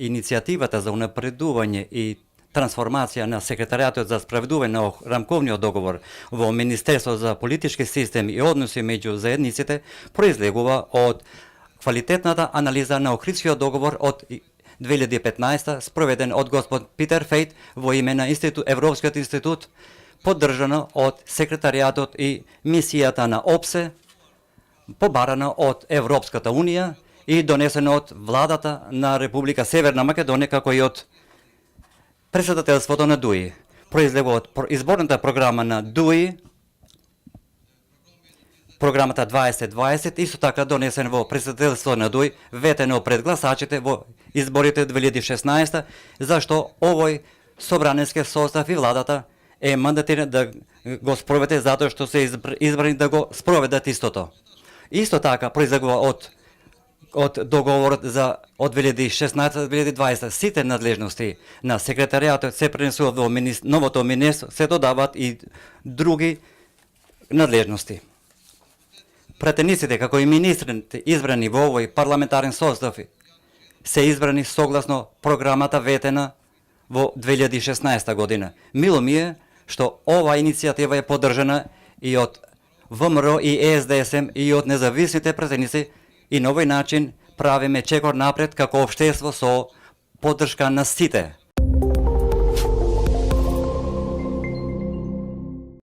иницијативата за унапредување и трансформација на Секретаријатот за спроведување на рамковниот договор во Министерство за политички системи и односи меѓу заедниците произлегува од квалитетната анализа на Охридскиот договор од 2015 спроведен од господ Питер Фейт во име на Европскиот институт, поддржано од Секретаријатот и мисијата на ОПСЕ, побарано од Европската Унија и донесено од владата на Република Северна Македонија, како и од председателството на ДУИ. Произлегува од изборната програма на ДУИ, програмата 2020, исто така донесен во председателството на ДУИ, ветено пред гласачите во изборите 2016, зашто овој собранески состав и владата е мандатиран да го спроведе затоа што се избрани да го спроведат истото. Исто така произлегува од договорот за од 2016-2020 сите надлежности на секретаријатот се пренесуваат во новото министерство, се додаваат и други надлежности. Пратениците, како и министрите избрани во овој парламентарен состав, се избрани согласно програмата ветена во 2016 година. Мило ми е што ова иницијатива е поддржана и од ВМРО и СДСМ и од независните пратеници и на овој начин правиме чекор напред како општество со поддршка на сите.